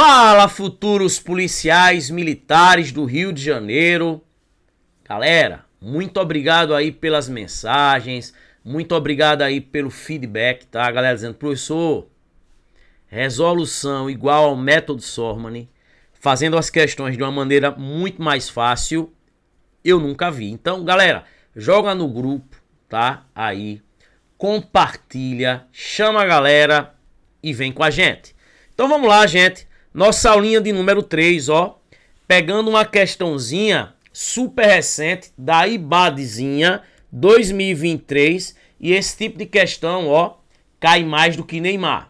Fala, futuros policiais militares do Rio de Janeiro. Galera, muito obrigado aí pelas mensagens, muito obrigado aí pelo feedback, tá? Galera dizendo, professor, resolução igual ao método Sormani, fazendo as questões de uma maneira muito mais fácil, eu nunca vi. Então, galera, joga no grupo, tá? Aí, compartilha, chama a galera e vem com a gente. Então vamos lá, gente. Nossa aulinha de número 3, ó. Pegando uma questãozinha super recente da IBADzinha 2023. E esse tipo de questão, ó, cai mais do que Neymar.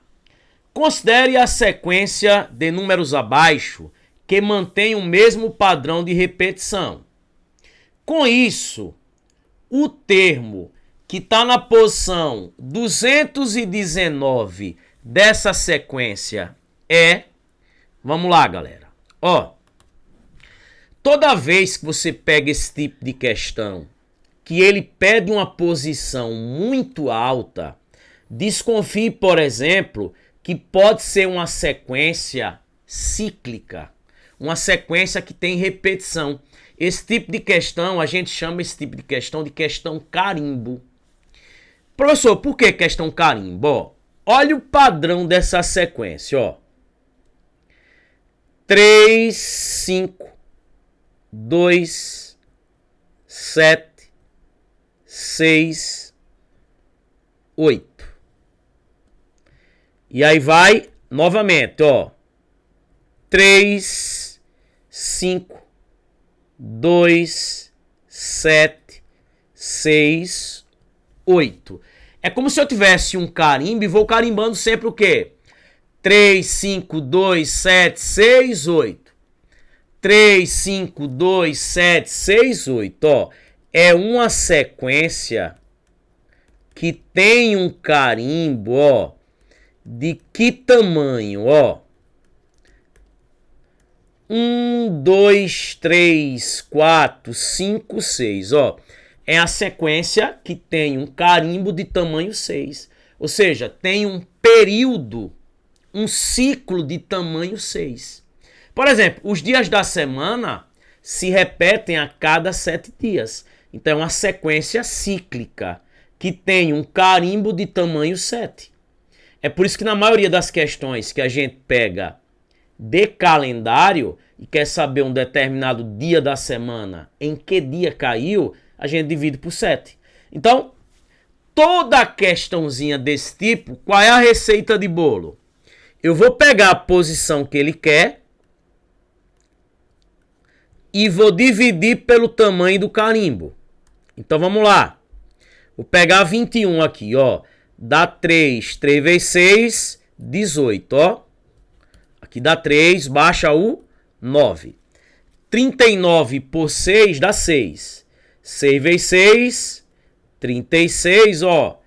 Considere a sequência de números abaixo que mantém o mesmo padrão de repetição. Com isso, o termo que está na posição 219 dessa sequência é... Vamos lá, galera. Ó, toda vez que você pega esse tipo de questão, que ele pede uma posição muito alta, desconfie, por exemplo, que pode ser uma sequência cíclica, uma sequência que tem repetição. Esse tipo de questão, a gente chama esse tipo de questão carimbo. Professor, por que questão carimbo? Ó, olha o padrão dessa sequência, ó. 3, 5, 2, 7, 6, 8. E aí vai novamente, ó. 3, 5, 2, 7, 6, 8. É como se eu tivesse um carimbo e vou carimbando sempre o quê? 3, 5, 2, 7, 6, 8. 3, 5, 2, 7, 6, 8. Ó, é uma sequência que tem um carimbo, ó, de que tamanho, ó? 1, 2, 3, 4, 5, 6, ó. É a sequência que tem um carimbo de tamanho 6. Ou seja, tem um período, um ciclo de tamanho 6. Por exemplo, os dias da semana se repetem a cada 7 dias. Então é uma sequência cíclica que tem um carimbo de tamanho 7. É por isso que na maioria das questões que a gente pega de calendário e quer saber um determinado dia da semana, em que dia caiu, a gente divide por 7. Então, toda questãozinha desse tipo, qual é a receita de bolo? Eu vou pegar a posição que ele quer e vou dividir pelo tamanho do carimbo. Então vamos lá. Vou pegar 21 aqui, ó. Dá 3. 3 vezes 6, 18, ó. Aqui dá 3, baixa o 9. 39 por 6 dá 6. 6 vezes 6, 36, ó.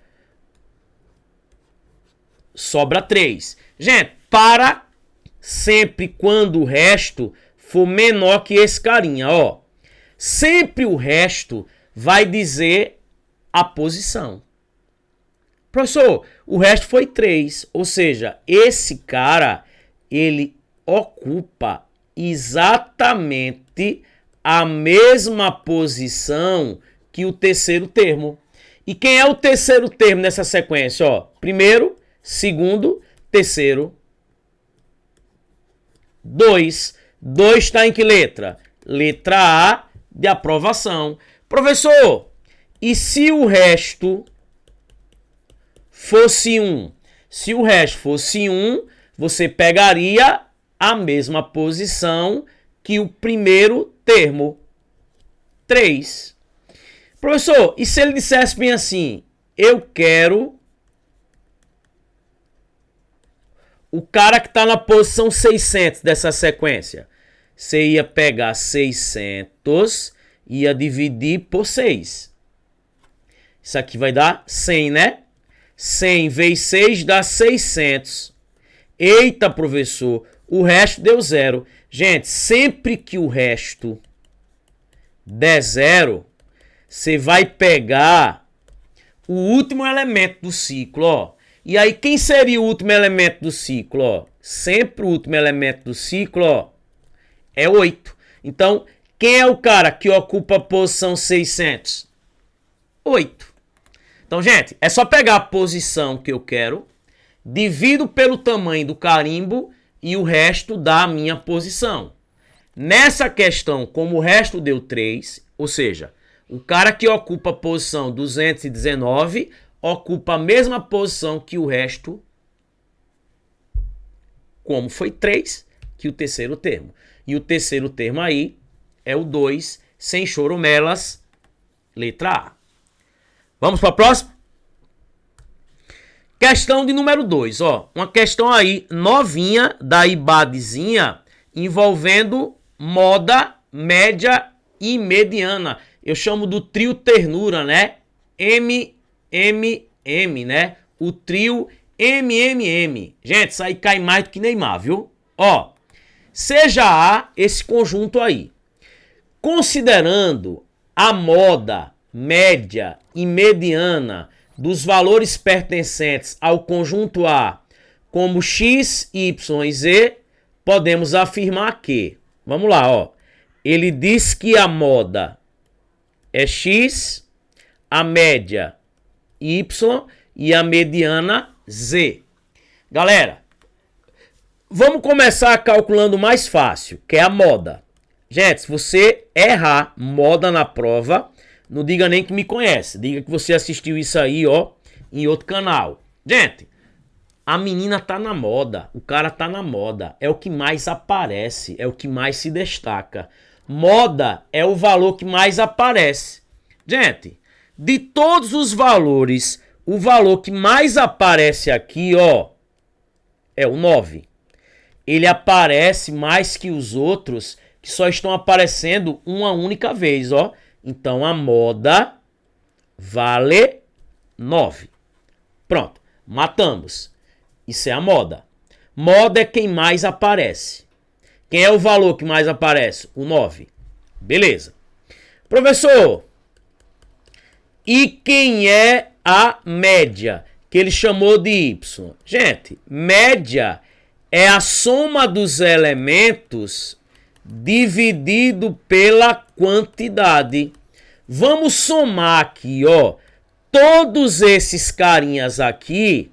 Sobra 3. Gente, para sempre quando o resto for menor que esse carinha, ó. Sempre o resto vai dizer a posição. Professor, o resto foi 3. Ou seja, esse cara, ele ocupa exatamente a mesma posição que o terceiro termo. E quem é o terceiro termo nessa sequência? Ó, primeiro, segundo, terceiro. 2. 2 está em que letra? Letra A de aprovação. Professor, e se o resto fosse 1? Se o resto fosse 1, você pegaria a mesma posição que o primeiro termo. 3. Professor, e se ele dissesse bem assim, eu quero o cara que está na posição 600 dessa sequência? Você ia pegar 600 e ia dividir por 6. Isso aqui vai dar 100, né? 100 vezes 6 dá 600. Eita, professor, o resto deu 0. Gente, sempre que o resto der 0, você vai pegar o último elemento do ciclo, ó. E aí, quem seria o último elemento do ciclo? Ó? Sempre o último elemento do ciclo, ó, é 8. Então, quem é o cara que ocupa a posição 600? 8. Então, gente, é só pegar a posição que eu quero, divido pelo tamanho do carimbo e o resto dá a minha posição. Nessa questão, como o resto deu 3, ou seja, o cara que ocupa a posição 219 ocupa a mesma posição que o resto, como foi 3, que o terceiro termo. E o terceiro termo aí é o 2, sem choromelas, letra A. Vamos para a próxima? Questão de número 2, ó. Uma questão aí novinha da IBADzinha envolvendo moda, média e mediana. Eu chamo do trio ternura, né? MMM, né? O trio MMM. Gente, isso aí cai mais do que Neymar, viu? Ó, seja A esse conjunto aí. Considerando a moda, média e mediana dos valores pertencentes ao conjunto A como x, y e z, podemos afirmar que, vamos lá, ó, ele diz que a moda é x, a média y e a mediana z. Galera, vamos começar calculando o mais fácil, que é a moda. Gente, se você errar moda na prova, não diga nem que me conhece. Diga que você assistiu isso aí, ó, em outro canal. Gente, a menina tá na moda. O cara tá na moda. É o que mais aparece. É o que mais se destaca. Moda é o valor que mais aparece. Gente, de todos os valores, o valor que mais aparece aqui, ó, é o 9. Ele aparece mais que os outros que só estão aparecendo uma única vez, ó. Então, a moda vale 9. Pronto, matamos. Isso é a moda. Moda é quem mais aparece. Quem é o valor que mais aparece? O 9. Beleza. Professor, e quem é a média? Que ele chamou de Y. Gente, média é a soma dos elementos dividido pela quantidade. Vamos somar aqui, ó, todos esses carinhas aqui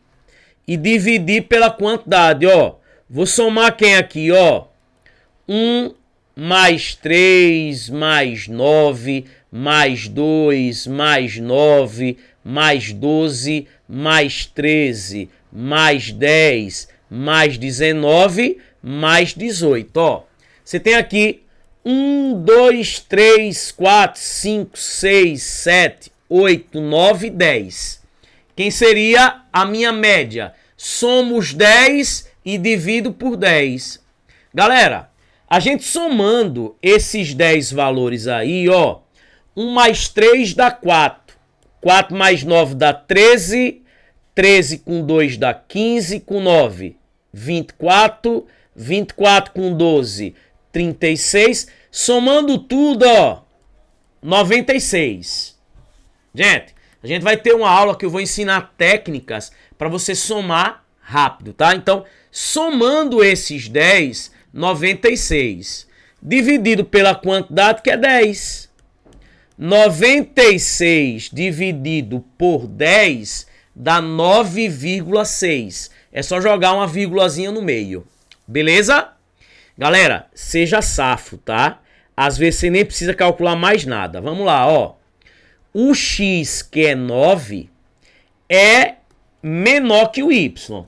e dividir pela quantidade, ó. Vou somar quem aqui, ó? 1 mais 3 mais 9 mais 2 mais 9 mais 12 mais 13 mais 10 mais 19 mais 18, ó. Você tem aqui 1, 2, 3, 4, 5, 6, 7, 8, 9, 10. Quem seria a minha média? Somo os 10 e divido por 10. Galera, a gente somando esses 10 valores aí, ó. 1 mais 3 dá 4. 4 mais 9 dá 13. 13 com 2 dá 15. Com 9, 24. 24 com 12, 36. Somando tudo, ó, 96. Gente, a gente vai ter uma aula que eu vou ensinar técnicas para você somar rápido, tá? Então, somando esses 10, 96. Dividido pela quantidade, que é 10. 96 dividido por 10 dá 9,6. É só jogar uma vírgulazinha no meio. Beleza? Galera, seja safo, tá? Às vezes você nem precisa calcular mais nada. Vamos lá, ó. O x, que é 9, é menor que o y.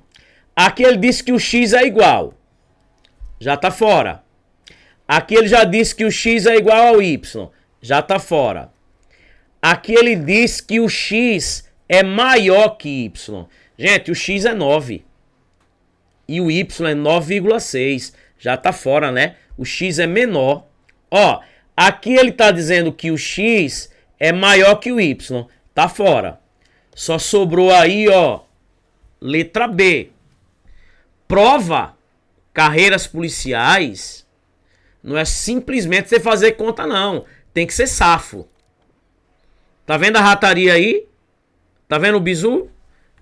Aqui ele disse que o x é igual. Já tá fora. Aqui ele já disse que o x é igual ao y. Já tá fora. Aqui ele diz que o x é maior que y. Gente, o x é 9. E o y é 9,6. Já tá fora, né? O x é menor. Ó, aqui ele tá dizendo que o x é maior que o y. Tá fora. Só sobrou aí, ó, letra B. Prova, carreiras policiais, não é simplesmente você fazer conta, não. Tem que ser safo. Tá vendo a rataria aí? Tá vendo o bizu?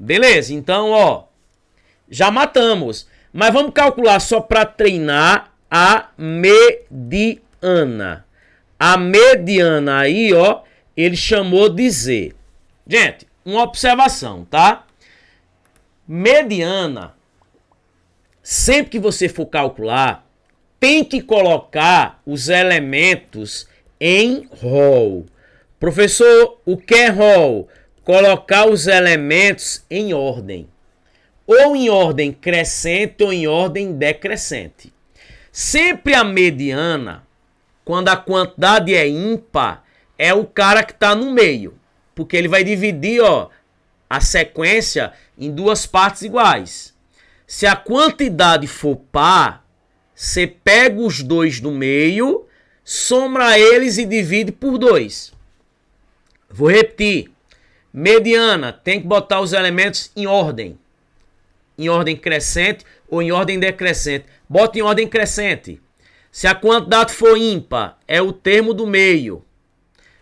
Beleza? Então, ó, já matamos. Mas vamos calcular só para treinar a mediana. A mediana aí, ó, ele chamou de Z. Gente, uma observação, tá? Mediana, sempre que você for calcular, tem que colocar os elementos em rol. Professor, o que é rol? Colocar os elementos em ordem. Ou em ordem crescente ou em ordem decrescente. Sempre a mediana, quando a quantidade é ímpar, é o cara que está no meio. Porque ele vai dividir, ó, a sequência em duas partes iguais. Se a quantidade for par, você pega os dois do meio, soma eles e divide por 2. Vou repetir. Mediana, tem que botar os elementos em ordem. Em ordem crescente ou em ordem decrescente. Bota em ordem crescente. Se a quantidade for ímpar, é o termo do meio.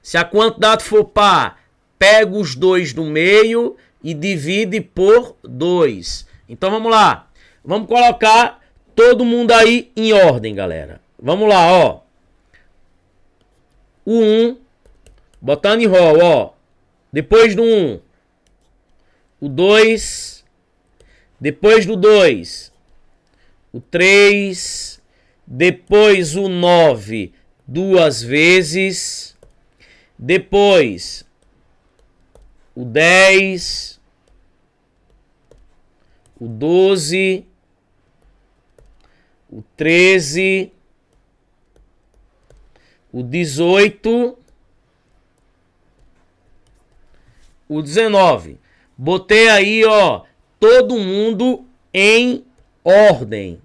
Se a quantidade for par, pega os dois do meio e divide por 2. Então vamos lá. Vamos colocar todo mundo aí em ordem, galera. Vamos lá, ó. O 1, botando em rol, ó. Depois do 1, o 2. Depois do 2, o 3. Depois o 9, duas vezes. Depois o 10. O 12. O 13. O 18. O 19. Botei aí, ó, todo mundo em ordem.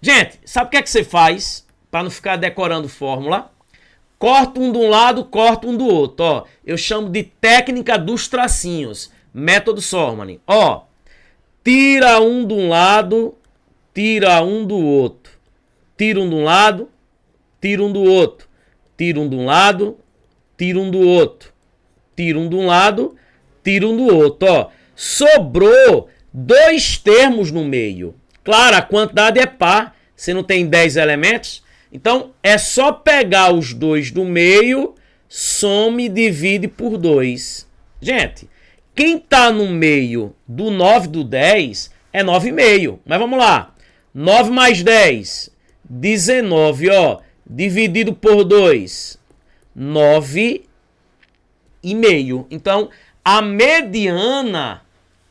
Gente, sabe o que é que você faz para não ficar decorando fórmula? Corta um de um lado, corta um do outro, ó. Eu chamo de técnica dos tracinhos, método Sorman. Ó, tira um de um lado, tira um do outro. Tira um de um lado, tira um do outro. Tira um de um lado, tira um do outro. Tira um de um lado, tira um do outro, ó. Sobrou 2 termos no meio. Claro, a quantidade é par. Você não tem 10 elementos. Então, é só pegar os 2 do meio, some e divide por 2. Gente, quem tá no meio do 9 do 10 é 9,5. Mas vamos lá. 9 mais 10, 19, ó. Dividido por 2, 9,5. Então, a mediana,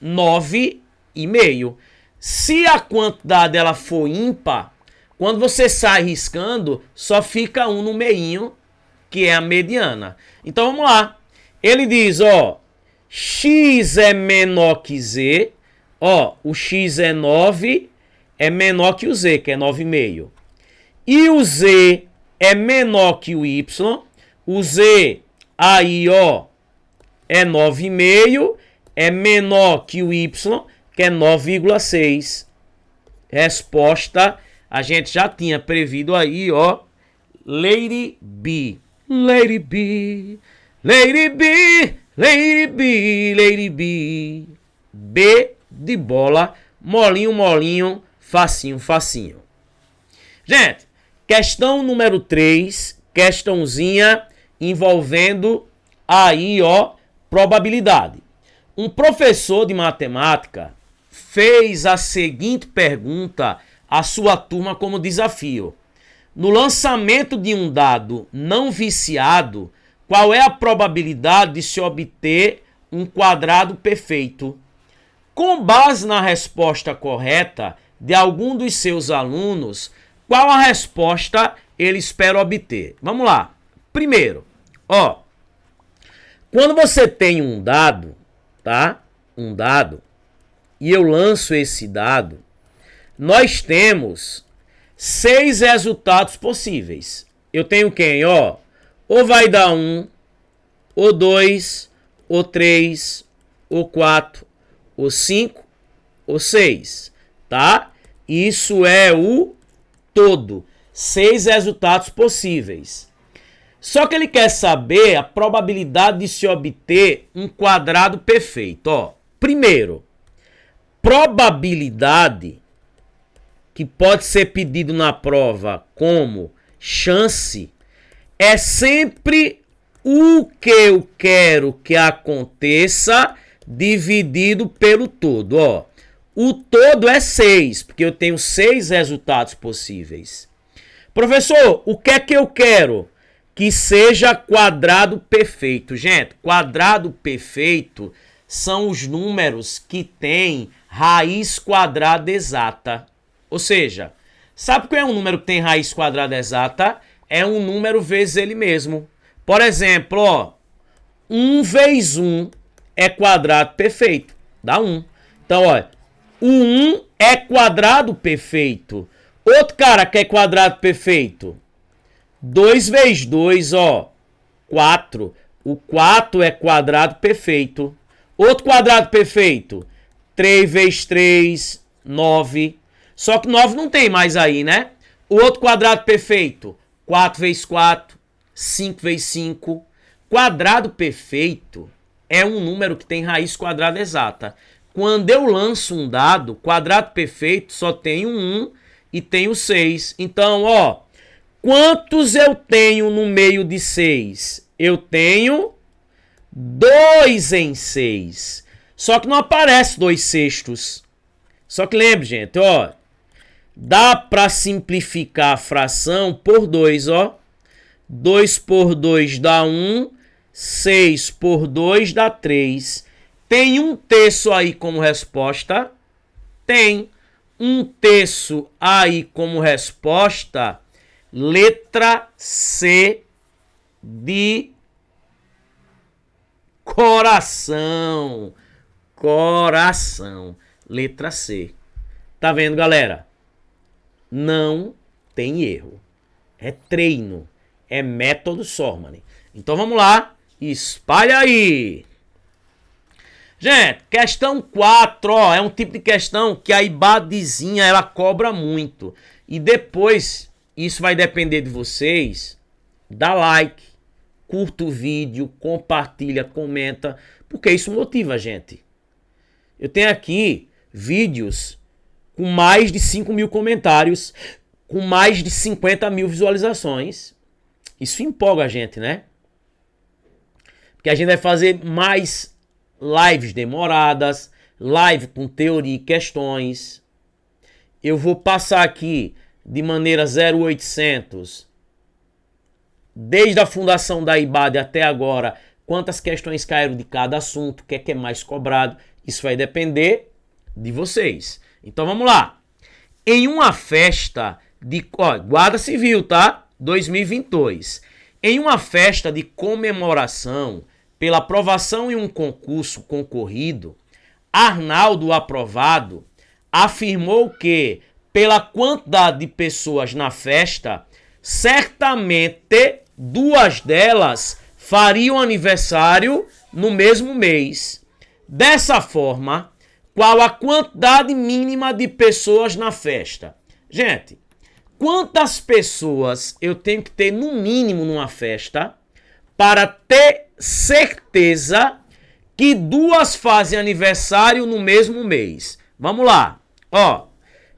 9,5. Se a quantidade ela for ímpar, quando você sai riscando, só fica um no meinho, que é a mediana. Então vamos lá. Ele diz, ó, x é menor que z. Ó, o x é 9, é menor que o z, que é 9,5. E o z é menor que o y. O z aí, ó, é 9,5, é menor que o y, que é 9,6. Resposta, a gente já tinha previsto aí, ó. Lady B. Lady B. Lady B. Lady B. Lady B. B de bola. Molinho, molinho. Facinho, facinho. Gente, questão número 3. Questãozinha envolvendo aí, ó, probabilidade. Um professor de matemática fez a seguinte pergunta à sua turma como desafio. No lançamento de um dado não viciado, qual é a probabilidade de se obter um quadrado perfeito? Com base na resposta correta de algum dos seus alunos, qual a resposta ele espera obter? Vamos lá. Primeiro, ó, quando você tem um dado, tá? Um dado, e eu lanço esse dado, nós temos 6 resultados possíveis. Eu tenho quem, ó? Ou vai dar 1, ou 2, ou 3, ou 4, ou 5, ou 6, tá? Isso é o todo. 6 resultados possíveis. Só que ele quer saber a probabilidade de se obter um quadrado perfeito, ó. Primeiro, probabilidade, que pode ser pedido na prova como chance, é sempre o que eu quero que aconteça dividido pelo todo. Ó, o todo é 6, porque eu tenho 6 resultados possíveis. Professor, o que é que eu quero? Que seja quadrado perfeito. Gente, quadrado perfeito são os números que têm raiz quadrada exata. Ou seja, sabe qual é um número que tem raiz quadrada exata? É um número vezes ele mesmo. Por exemplo, ó, 1 vezes 1 é quadrado perfeito. Dá 1. Então, ó, o 1 é quadrado perfeito. Outro cara que é quadrado perfeito. 2 vezes 2, ó, 4. O 4 é quadrado perfeito. Outro quadrado perfeito. 3 vezes 3, 9. Só que 9 não tem mais aí, né? O outro quadrado perfeito. 4 vezes 4, 5 vezes 5. Quadrado perfeito é um número que tem raiz quadrada exata. Quando eu lanço um dado, quadrado perfeito só tem o 1 e tem o 6. Então, ó, quantos eu tenho no meio de 6? Eu tenho 2 em 6. Só que não aparece 2 sextos. Só que lembre, gente, ó, dá para simplificar a fração por 2, ó. 2 por 2 dá 1, 6 por 2 dá 3. Tem 1/3 aí como resposta? Tem 1/3 aí como resposta. Letra C de coração. Coração. Letra C. Tá vendo, galera? Não tem erro. É treino. É método Sormani. Então vamos lá. Espalha aí. Gente, questão 4, ó, é um tipo de questão que a IBADzinha, ela cobra muito. E depois, isso vai depender de vocês. Dá like, curta o vídeo, compartilha, comenta, porque isso motiva a gente. Eu tenho aqui vídeos com mais de 5 mil comentários, com mais de 50 mil visualizações. Isso empolga a gente, né? Porque a gente vai fazer mais lives demoradas, live com teoria e questões. Eu vou passar aqui de maneira 0800, desde a fundação da IBAD até agora, quantas questões caíram de cada assunto, o que é mais cobrado. Isso vai depender de vocês. Então vamos lá. Em uma festa de... Ó, Guarda Civil, tá? 2022. Em uma festa de comemoração pela aprovação em um concurso concorrido, Arnaldo aprovado afirmou que, pela quantidade de pessoas na festa, certamente 2 delas fariam aniversário no mesmo mês. Dessa forma, qual a quantidade mínima de pessoas na festa? Gente, quantas pessoas eu tenho que ter no mínimo numa festa para ter certeza que 2 fazem aniversário no mesmo mês? Vamos lá. Ó,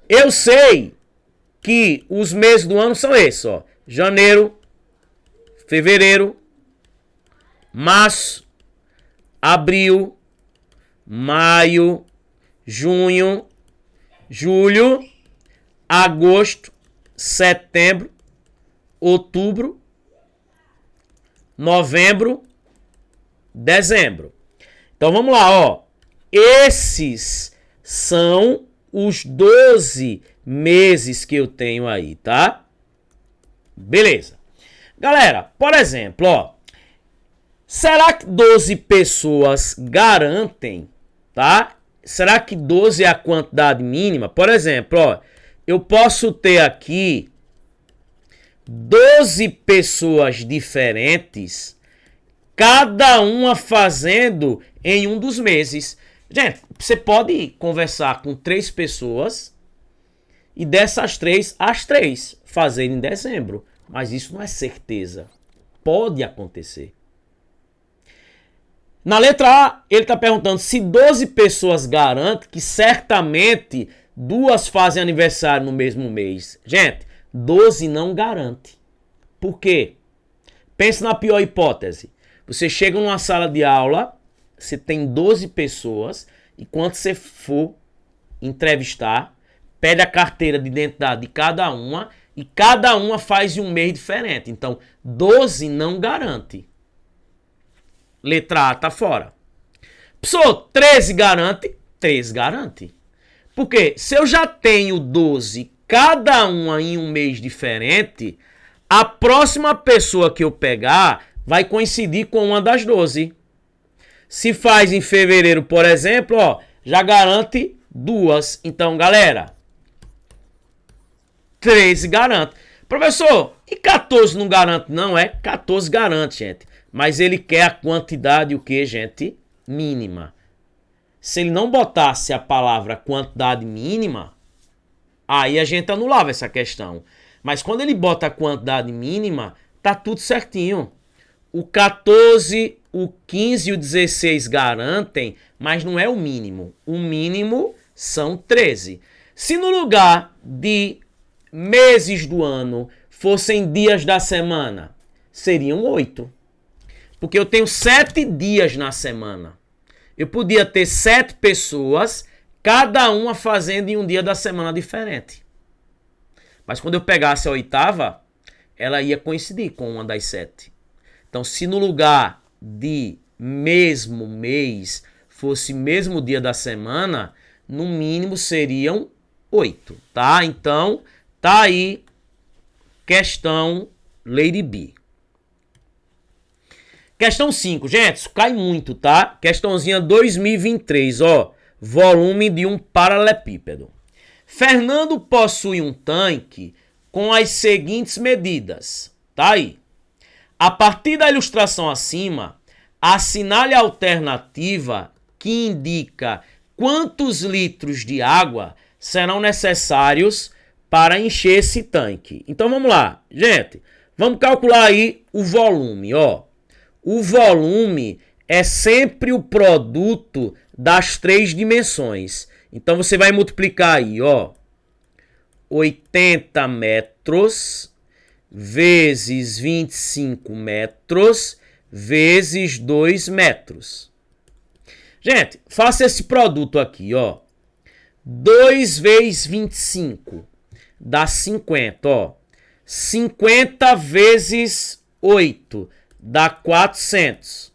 eu sei que os meses do ano são esses, ó. Janeiro, fevereiro, março, abril, maio, junho, julho, agosto, setembro, outubro, novembro, dezembro. Então vamos lá, ó. Esses são os 12 meses que eu tenho aí, tá? Beleza. Galera, por exemplo, ó. Será que 12 pessoas garantem, tá? Será que 12 é a quantidade mínima? Por exemplo, ó. Eu posso ter aqui 12 pessoas diferentes, cada uma fazendo em um dos meses. Gente, você pode conversar com 3 pessoas e dessas 3, as 3 fazerem em dezembro. Mas isso não é certeza. Pode acontecer. Na letra A, ele está perguntando se 12 pessoas garantem que certamente duas fazem aniversário no mesmo mês. Gente, 12 não garante. Por quê? Pense na pior hipótese. Você chega numa sala de aula, você tem 12 pessoas, e quando você for entrevistar, pede a carteira de identidade de cada uma, e cada uma faz em um mês diferente. Então, 12 não garante. Letra A tá fora. Pessoa, 13 garante? 13 garante. Porque se eu já tenho 12, cada uma em um mês diferente, a próxima pessoa que eu pegar vai coincidir com uma das 12. Se faz em fevereiro, por exemplo, ó, já garante duas. Então, galera, 13 garante. Professor, e 14 não garante? Não, 14 garante, gente. Mas ele quer a quantidade, o que, gente? Mínima. Se ele não botasse a palavra quantidade mínima, aí a gente anulava essa questão. Mas quando ele bota a quantidade mínima, tá tudo certinho. O 14, o 15 e o 16 garantem, mas não é o mínimo. O mínimo são 13. Se no lugar de meses do ano fossem dias da semana, seriam 8. Porque eu tenho 7 dias na semana. Eu podia ter 7 pessoas, cada uma fazendo em um dia da semana diferente. Mas quando eu pegasse a oitava, ela ia coincidir com uma das 7. Então, se no lugar de mesmo mês fosse mesmo dia da semana, no mínimo seriam 8, tá? Então, tá aí questão Lady B. Questão 5, gente, isso cai muito, tá? Questãozinha 2023, ó, volume de um paralelepípedo. Fernando possui um tanque com as seguintes medidas, tá aí. A partir da ilustração acima, assinale a alternativa que indica quantos litros de água serão necessários para encher esse tanque. Então vamos lá, gente, vamos calcular aí o volume, ó. O volume é sempre o produto das 3 dimensões. Então você vai multiplicar aí, ó, 80 metros vezes 25 metros vezes 2 metros. Gente, faça esse produto aqui, ó. 2 vezes 25 dá 50, ó. 50 vezes 8 dá 400.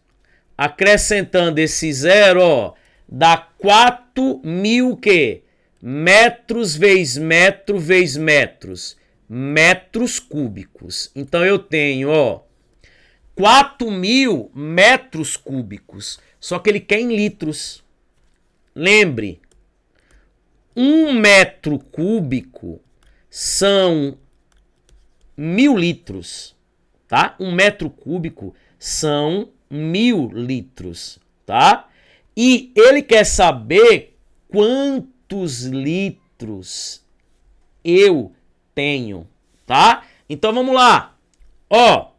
Acrescentando esse zero, ó, dá 4.000 o quê? Metros vezes metro vezes metros. Metros cúbicos. Então eu tenho, ó, 4.000 metros cúbicos. Só que ele quer em litros. Lembre, 1 metro cúbico são 1.000 litros. Tá? 1 metro cúbico são 1.000 litros, tá? E ele quer saber quantos litros eu tenho, tá? Então vamos lá. Ó,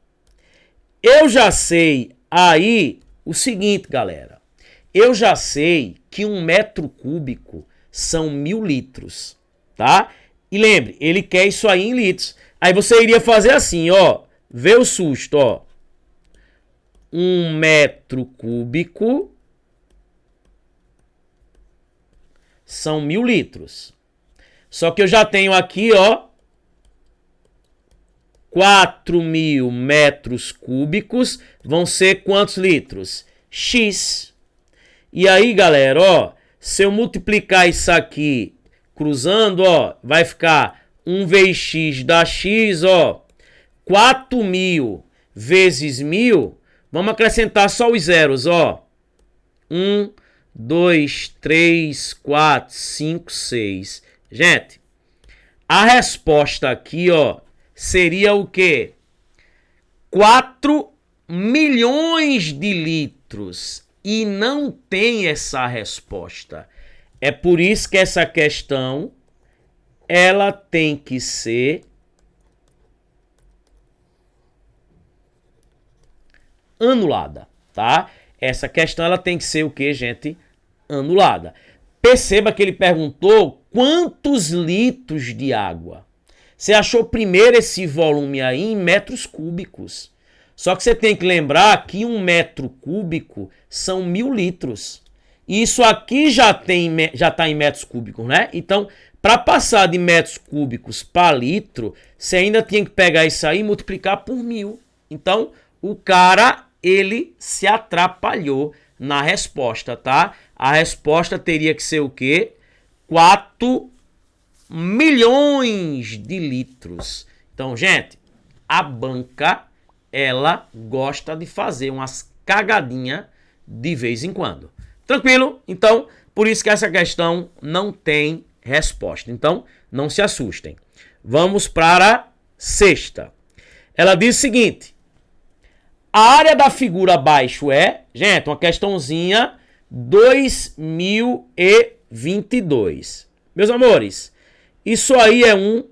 eu já sei aí o seguinte, galera. Eu já sei que 1 metro cúbico são 1.000 litros, tá? E lembre, ele quer isso aí em litros. Aí você iria fazer assim, ó. Vê o susto, ó. 1 metro cúbico são 1.000 litros. Só que eu já tenho aqui, ó, 4.000 metros cúbicos vão ser quantos litros? X. E aí, galera, ó, se eu multiplicar isso aqui cruzando, ó, vai ficar 1 vezes x dá x, ó. 4.000 vezes 1.000, vamos acrescentar só os zeros, ó. 1, 2, 3, 4, 5, 6. Gente, a resposta aqui, ó, seria o quê? 4 milhões de litros. E não tem essa resposta. É por isso que essa questão, ela tem que ser anulada, tá? essa questão ela tem que ser o que, gente? Anulada. Perceba que ele perguntou quantos litros de água. Você achou primeiro esse volume aí em metros cúbicos. Só que você tem que lembrar que 1 metro cúbico são 1000 litros. E isso aqui já está em metros cúbicos, né? Então, para passar de metros cúbicos para litro, você ainda tinha que pegar isso aí e multiplicar por 1000. Então, o cara, ele se atrapalhou na resposta, tá? A resposta teria que ser o quê? 4 milhões de litros. Então, gente, a banca, ela gosta de fazer umas cagadinhas de vez em quando. Tranquilo? Então, por isso que essa questão não tem resposta. Então, não se assustem. Vamos para a sexta. Ela diz o seguinte: a área da figura abaixo é, gente, uma questãozinha 2022. Meus amores, isso aí é um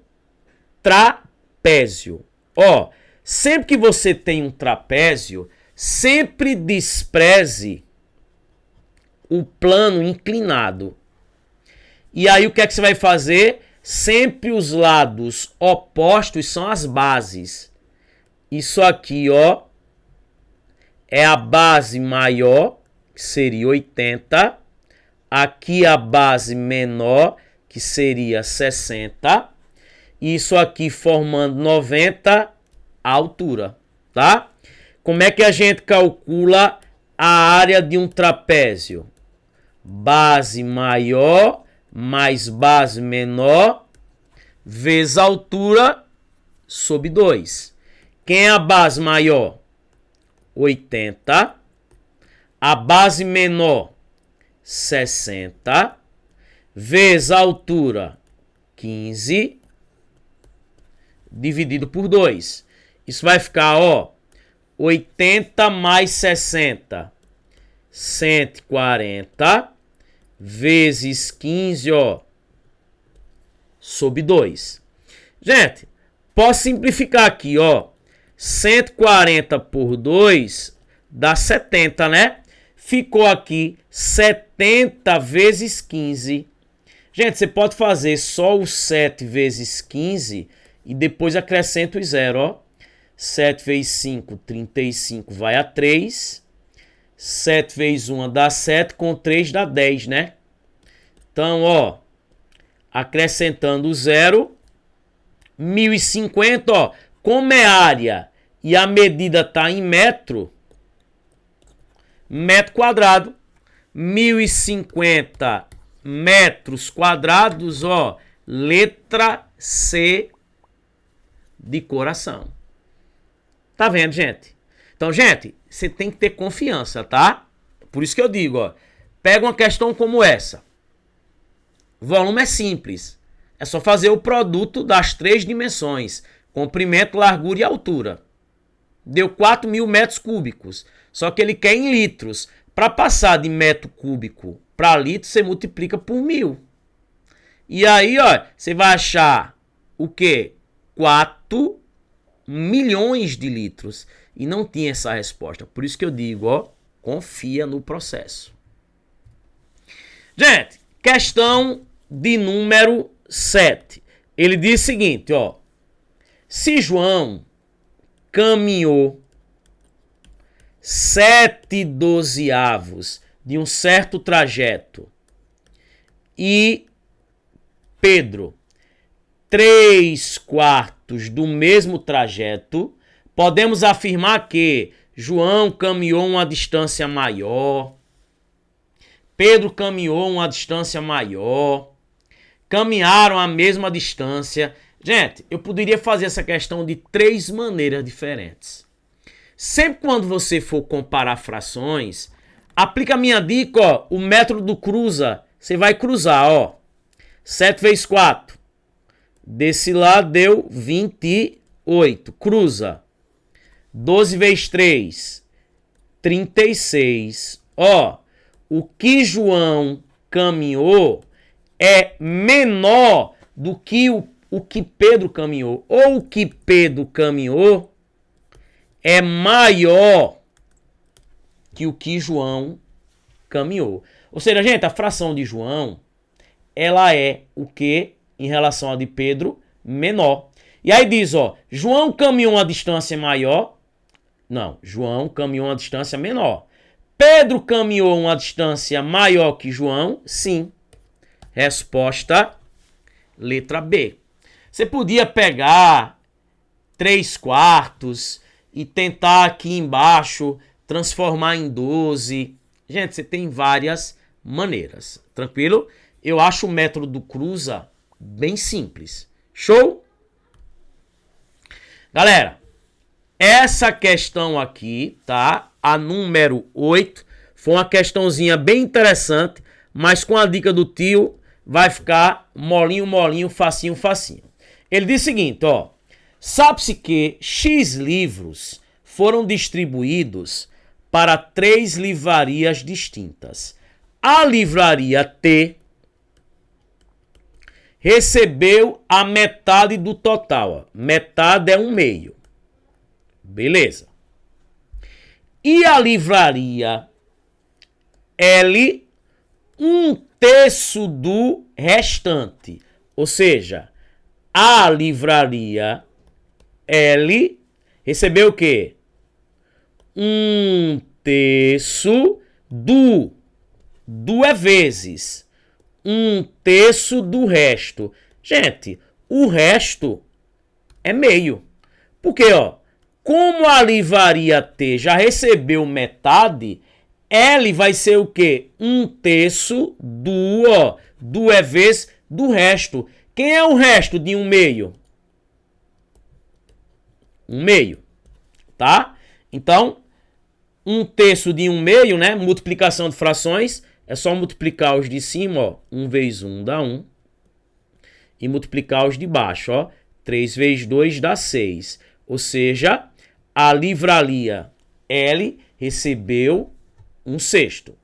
trapézio. Ó, sempre que você tem um trapézio, sempre despreze o plano inclinado. E aí o que é que você vai fazer? Sempre os lados opostos são as bases. Isso aqui, ó, é a base maior, que seria 80. Aqui a base menor, que seria 60. Isso aqui formando 90, a altura, tá? Como é que a gente calcula a área de um trapézio? Base maior mais base menor vezes a altura sobre 2. Quem é a base maior? 80. A base menor, 60. Vezes a altura, 15. Dividido por 2. Isso vai ficar, ó, 80 mais 60. 140. Vezes 15, ó, sobre 2. Gente, posso simplificar aqui, ó. 140 por 2 dá 70, né? Ficou aqui 70 vezes 15. Gente, você pode fazer só o 7 vezes 15 e depois acrescenta o 0, ó. 7 vezes 5, 35, vai a 3. 7 vezes 1 dá 7, com 3 dá 10, né? Então, ó, acrescentando o 0, 1050, ó, como é área e a medida tá em metro quadrado, 1050 metros quadrados, ó, letra C de coração. Tá vendo, gente? Então, gente, você tem que ter confiança, tá? Por isso que eu digo, ó, pega uma questão como essa. O volume é simples. É só fazer o produto das 3 dimensões. Comprimento, largura e altura. Deu 4.000 metros cúbicos. Só que ele quer em litros. Para passar de metro cúbico para litro, você multiplica por 1000. E aí, ó, você vai achar o quê? 4 milhões de litros. E não tinha essa resposta. Por isso que eu digo, ó, confia no processo. Gente, questão de número 7. Ele diz o seguinte, ó. Se João caminhou 7/12 de um certo trajeto e Pedro 3/4 do mesmo trajeto, podemos afirmar que João caminhou uma distância maior, Pedro caminhou uma distância maior, caminharam a mesma distância. Gente, eu poderia fazer essa questão de 3 maneiras diferentes. Sempre quando você for comparar frações, aplica a minha dica, ó, o método do cruza. Você vai cruzar, ó. 7 vezes 4. Desse lado deu 28. Cruza. 12 vezes 3. 36. Ó, o que João caminhou é menor do que o que Pedro caminhou. Ou o que Pedro caminhou é maior que o que João caminhou. Ou seja, gente, a fração de João, ela é o que em relação à de Pedro? Menor. E aí diz, ó, João caminhou uma distância maior? Não, João caminhou uma distância menor. Pedro caminhou uma distância maior que João? Sim. Resposta, letra B. Você podia pegar 3/4 e tentar aqui embaixo transformar em 12. Gente, você tem várias maneiras. Tranquilo? Eu acho o método do cruza bem simples. Show? Galera, essa questão aqui, tá? A número 8, foi uma questãozinha bem interessante, mas com a dica do tio vai ficar molinho, molinho, facinho, facinho. Ele diz o seguinte, ó. Sabe-se que X livros foram distribuídos para 3 livrarias distintas. A livraria T recebeu a metade do total. Ó. Metade é 1/2. Beleza. E a livraria L, 1/3 do restante. Ou seja, a livraria L recebeu o quê? 1/3 do é vezes 1/3 do resto. Gente, o resto é meio. Porque, ó, como a livraria T já recebeu metade, L vai ser o quê? 1/3 do é vezes do resto. Quem é o resto de 1/2? 1/2, tá? Então, 1/3 de 1/2, né? Multiplicação de frações, é só multiplicar os de cima, ó. 1 vezes 1 dá 1. E multiplicar os de baixo, ó. 3 vezes 2 dá 6. Ou seja, a livraria L recebeu 1/6.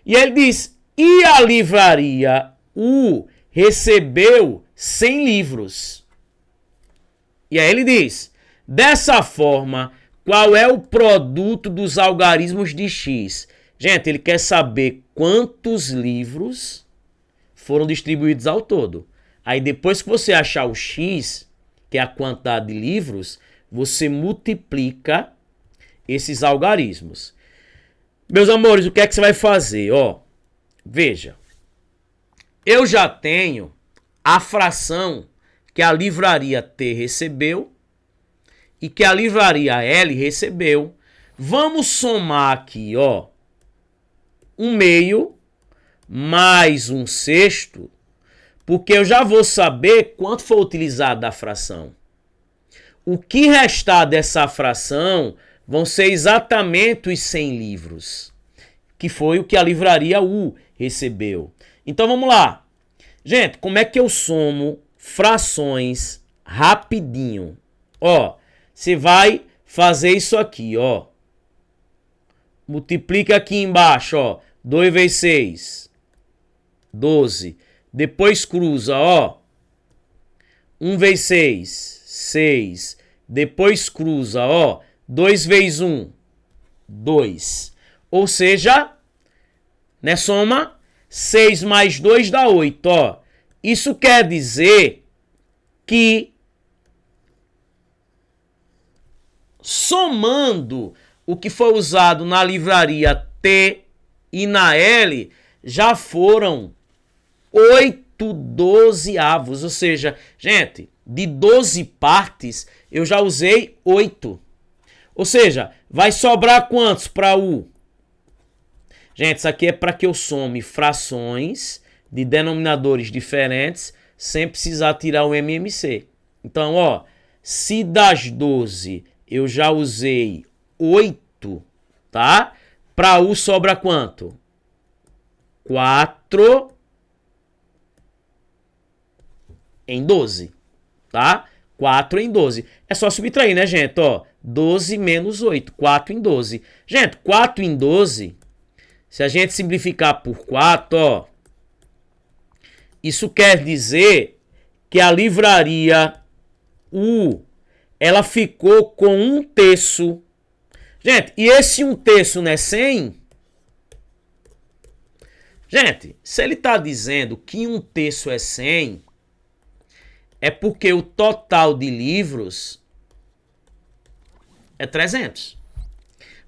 E ele diz, e a livraria U recebeu 100 livros. E aí ele diz, dessa forma, qual é o produto dos algarismos de X? Gente, ele quer saber quantos livros foram distribuídos ao todo. Aí depois que você achar o X, que é a quantidade de livros, você multiplica esses algarismos. Meus amores, o que é que você vai fazer? Ó, veja, eu já tenho a fração que a livraria T recebeu e que a livraria L recebeu. Vamos somar aqui, ó, 1/2 mais 1/6, porque eu já vou saber quanto foi utilizado da fração. O que restar dessa fração vão ser exatamente os 100 livros, que foi o que a livraria U recebeu. Então vamos lá. Gente, como é que eu somo frações rapidinho? Ó, você vai fazer isso aqui, ó. Multiplica aqui embaixo, ó. 2 vezes 6, 12. Depois cruza, ó. 1 vezes 6, 6. Depois cruza, ó. 2 vezes 1, 2. Ou seja, né, soma 6 mais 2 dá 8, ó. Isso quer dizer que somando o que foi usado na livraria T e na L, já foram 8 dozeavos. Ou seja, gente, de 12 partes, eu já usei 8. Ou seja, vai sobrar quantos para U? Gente, isso aqui é para que eu some frações de denominadores diferentes sem precisar tirar o MMC. Então, ó, se das 12 eu já usei 8, tá? Para U sobra quanto? 4 em 12, tá? 4 em 12. É só subtrair, né, gente? Ó, 12 menos 8, 4 em 12. Gente, 4 em 12, se a gente simplificar por 4, ó, isso quer dizer que a livraria U, ela ficou com 1/3. Gente, e esse 1/3 não é 100? Gente, se ele está dizendo que 1/3 é 100, é porque o total de livros é 300.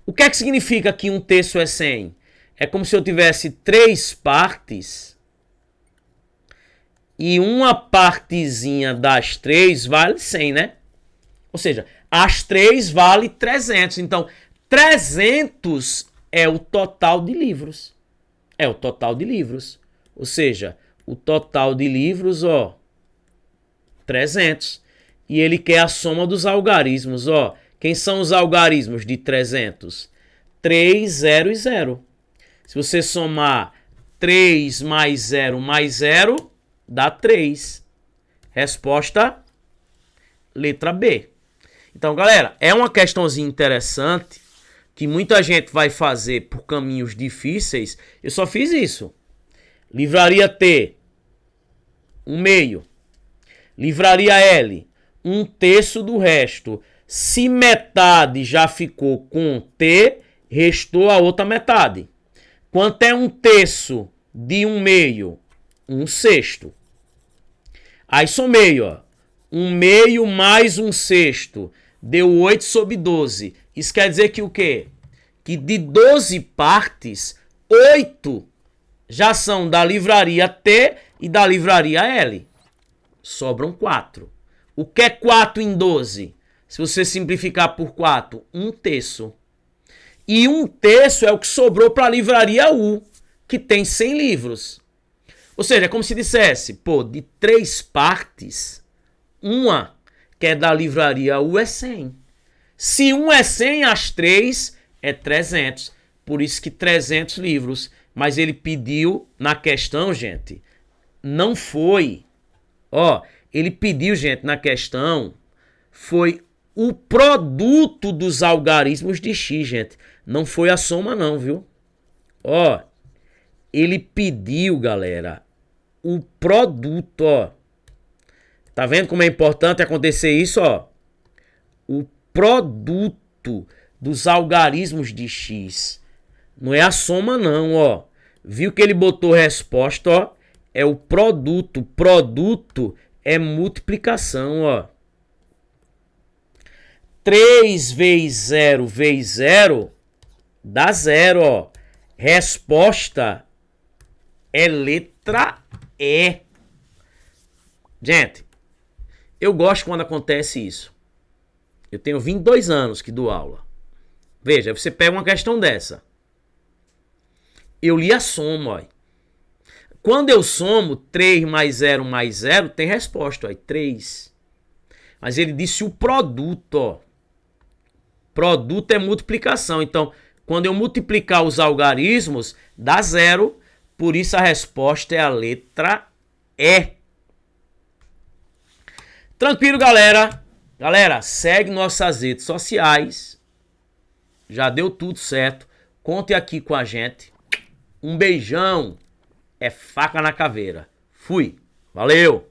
O que é que significa que 1/3 é 100? É como se eu tivesse 3 partes e uma partezinha das 3 vale 100, né? Ou seja, as 3 vale 300. Então, 300 é o total de livros. É o total de livros. Ou seja, o total de livros, ó, 300. E ele quer a soma dos algarismos, ó. Quem são os algarismos de 300? 3, 0 e 0. Se você somar 3 mais 0 mais 0, dá 3. Resposta, letra B. Então, galera, é uma questãozinha interessante que muita gente vai fazer por caminhos difíceis. Eu só fiz isso. Livraria T, 1/2. Livraria L, 1/3 do resto. Se metade já ficou com T, restou a outra metade. Quanto é 1/3 de 1/2? 1/6. Aí somei, ó. 1/2 mais 1/6 deu 8/12. Isso quer dizer que o quê? Que de 12 partes, 8 já são da livraria T e da livraria L. Sobram 4. O que é 4 em 12? Se você simplificar por 4, 1/3. E 1/3 é o que sobrou para a livraria U, que tem 100 livros. Ou seja, é como se dissesse, pô, de 3 partes, uma que é da livraria U é 100. Se 1 é 100, as 3 é 300. Por isso que 300 livros. Mas ele pediu na questão, gente, não foi... Ó, ele pediu, gente, na questão, foi o produto dos algarismos de x, gente. Não foi a soma não, viu? Ó, ele pediu, galera, o produto, ó. Tá vendo como é importante acontecer isso, ó? O produto dos algarismos de x. Não é a soma não, ó. Viu que ele botou resposta, ó? É o produto. Produto é multiplicação, ó. 3 vezes 0 vezes 0 dá 0, ó. Resposta é letra E. Gente, eu gosto quando acontece isso. Eu tenho 22 anos que dou aula. Veja, você pega uma questão dessa. Eu li a soma, ó. Quando eu somo 3 mais 0 mais 0, tem resposta, ó, 3. Mas ele disse o produto, ó. Produto é multiplicação. Então, quando eu multiplicar os algarismos, dá 0. Por isso a resposta é a letra E. Tranquilo, galera? Galera, segue nossas redes sociais. Já deu tudo certo. Conte aqui com a gente. Um beijão. É faca na caveira. Fui. Valeu.